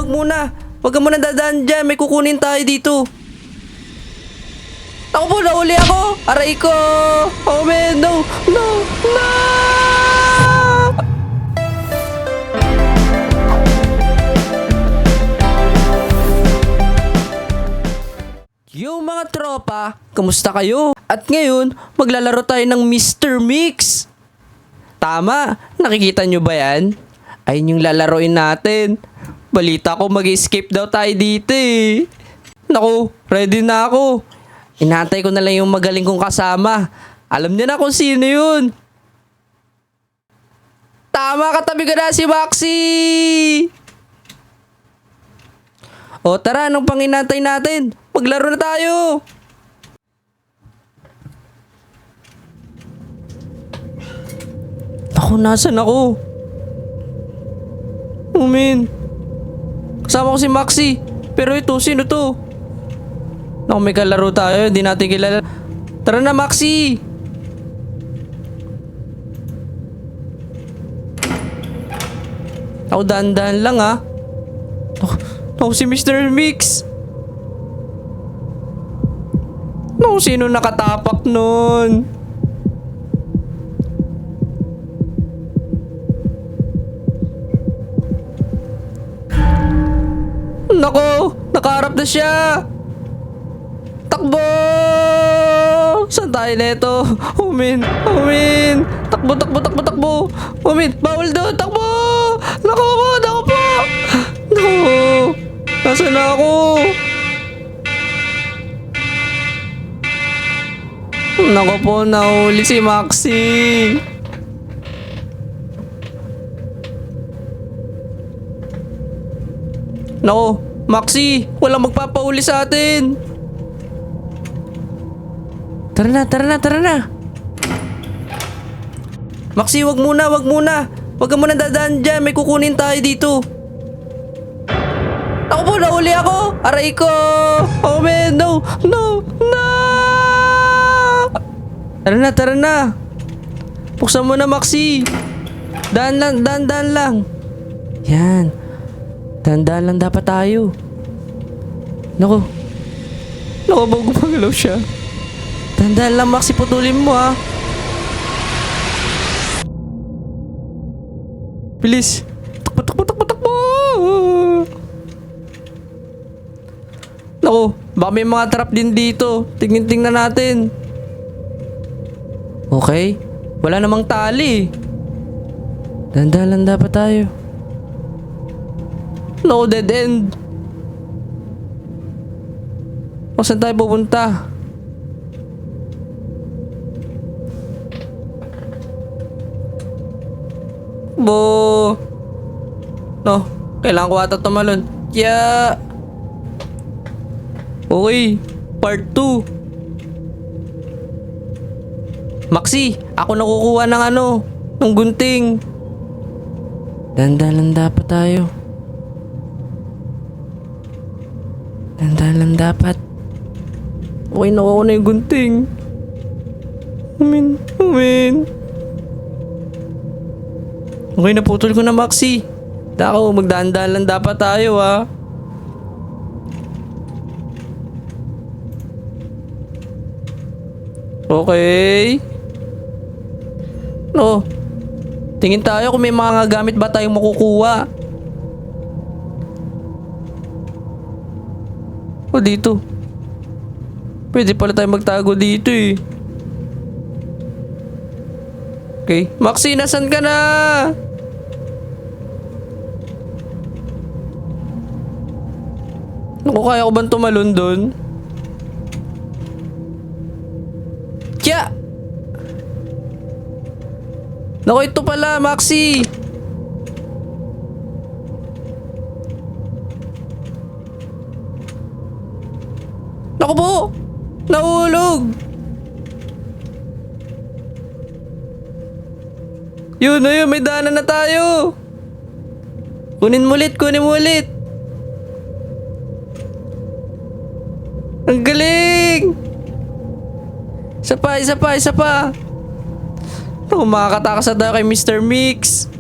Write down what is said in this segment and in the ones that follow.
wag muna. Wag ka muna dadaan dyan. May kukunin tayo dito. Ako po, nahuli ako. Aray ko. Oh man, no. No. No. Yung mga tropa, kamusta kayo? At ngayon, maglalaro tayo ng Mr. Mix. Tama, nakikita nyo ba yan? Ayun yung lalaroin natin. Balita ko mag-escape daw tayo dito eh. Naku, ready na ako. Inantay ko na lang yung magaling kong kasama. Alam niya na kung sino yun. Tama, katabi ko na si Maxi. O tara, anong pang inantay natin? Maglaro na tayo. Ako, nasan ako? Oh man. Kasama ko si Maxi. Pero ito, sino to? Naku, may kalaro tayo. Hindi natin kilala. Tara na, Maxi. Ako, dahan-dahan lang ha. Naku, si Mr. Mix. Naku, sino nakatapak nun? Nako, nakaharap na siya. Takbo! Saan tayo neto? Umin! Takbo! Umin! Bawal doon! Takbo! Nako po! No! Nasaan na ako? Nako po, nahuli si Maxi. Nako, Maxi! Walang magpapauli sa atin! Tara na. Maxi, wag muna. Wag ka muna dadaan dyan. May kukunin tayo dito. Ako po, nahuli ako. Aray ko. Oh man, no. Tara na. Buksan mo na, Maxi. Daan lang. Yan. Dahan lang dapat tayo. Naku, bago gumagalaw siya. Dahan lang, Maxi, putulin mo ha. Bilis. Takbo. Naku, baka may mga trap din dito. Tingnan natin. Okay. Wala namang tali. Dahan lang dapat tayo. No, dead end. O, saan tayo pupunta? No, kailangan ko ata tumalon. Yeah. Okay, part 2. Maxi, ako nakukuha ng ng gunting. Dahan dapat tayo. Dahan dapat. Okay, nakuha ko na yung gunting. Umin. Okay, naputol ko na, Maxi. Dako, magdahan-dahan lang dapat tayo ha. Okay. No. Tingin tayo kung may mga gamit ba tayong makukuha. O, dito. Pwede pala tayo magtago dito eh. Okay. Maxi, nasan ka na? Naku, kaya ko bang tumalon doon? Kya! Naku, ito pala, Maxi! Naku po! Nahulog! Yun, may daanan na tayo! Kunin mo ulit! Ang galing! Isa pa! Oh, makakatakas na tayo kay Mr. Mix!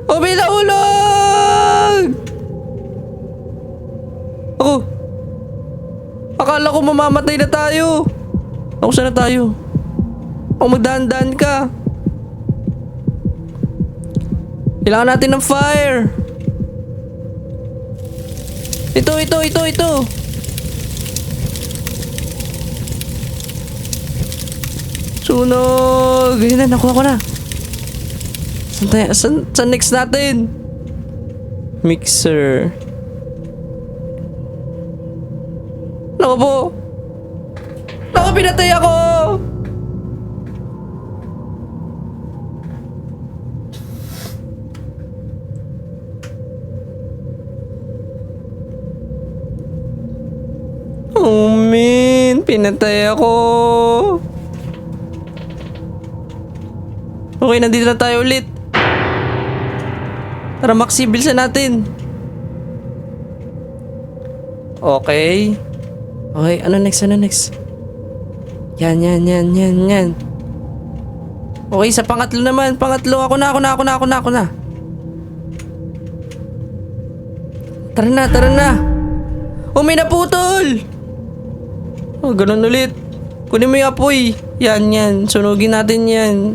Oh, may nahulog! akala ko mamamatay na tayo. Ako sana tayo. Ako magdahan-dahan ka. Kailangan natin ng fire. Ito. Sunog. Ayun na, nakuha ko na. Saan next natin? Mixer. Naku po. Naku, pinatay ako. Oh man, pinatay ako. Okay, nandito na tayo ulit. Tara, Maxi, bilsan natin. Okay. Okay, ano next? Yan. Okay, sa pangatlo naman. Pangatlo, ako na. Tara na. Oh, may naputol. Oh, ganun ulit. Kunin mo yung apoy. Yan. Sunugin natin yan.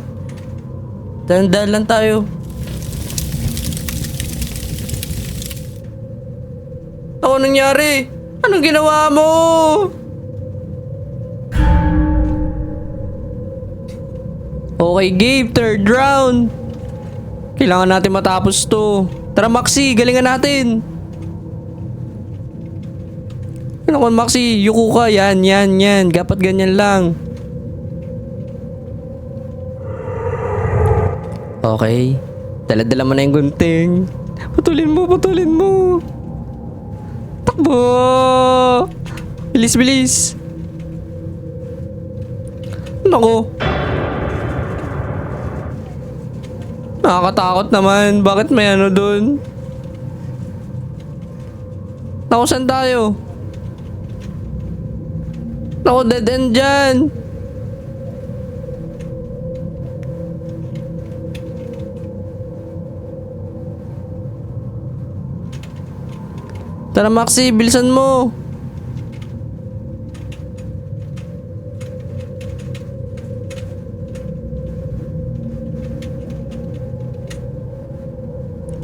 Dahan-dahan lang tayo. Ano nangyari? Anong ginawa mo? Okay, Gabe. Third round. Kailangan natin matapos to. Tara, Maxi. Galingan natin. Ano ko, Maxi? Yuko ka. Yan. Dapat ganyan lang. Okay. Dala-dala mo na yung gunting. Putulin mo. Takbo! Bilis. Naku. Nakakatakot naman. Bakit may ano dun? Naku, saan tayo? Naku, dead end dyan. Tara, Maxi, bilisan mo.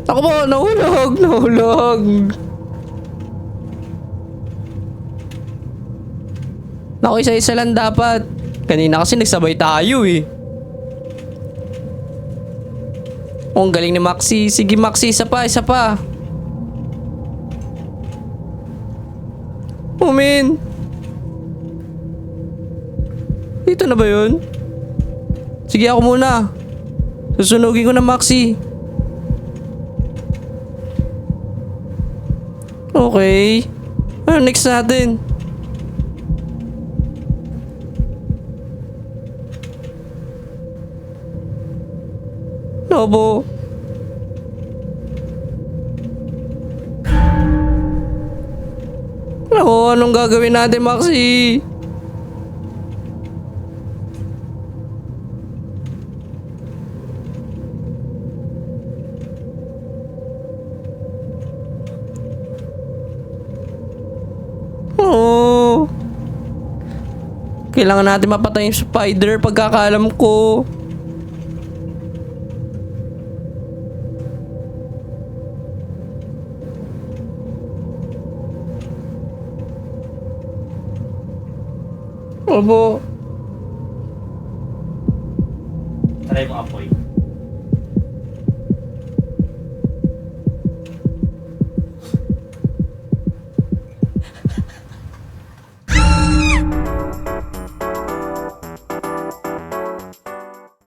Ako po, nahulog. Naku, isa-isa lang dapat. Kanina kasi nagsabay tayo eh. Oh, ang galing ni Maxi. Sige, Maxi, isa pa. Oh, man. Dito na ba yun? Sige, ako muna. Susunugin ko na, Maxi. Okay. Ano next natin? Lobo. Ako, anong gagawin natin, Maxi? Oh. Kailangan natin mapatay yung spider pagkakaalam ko. Opo. Try mo apoy.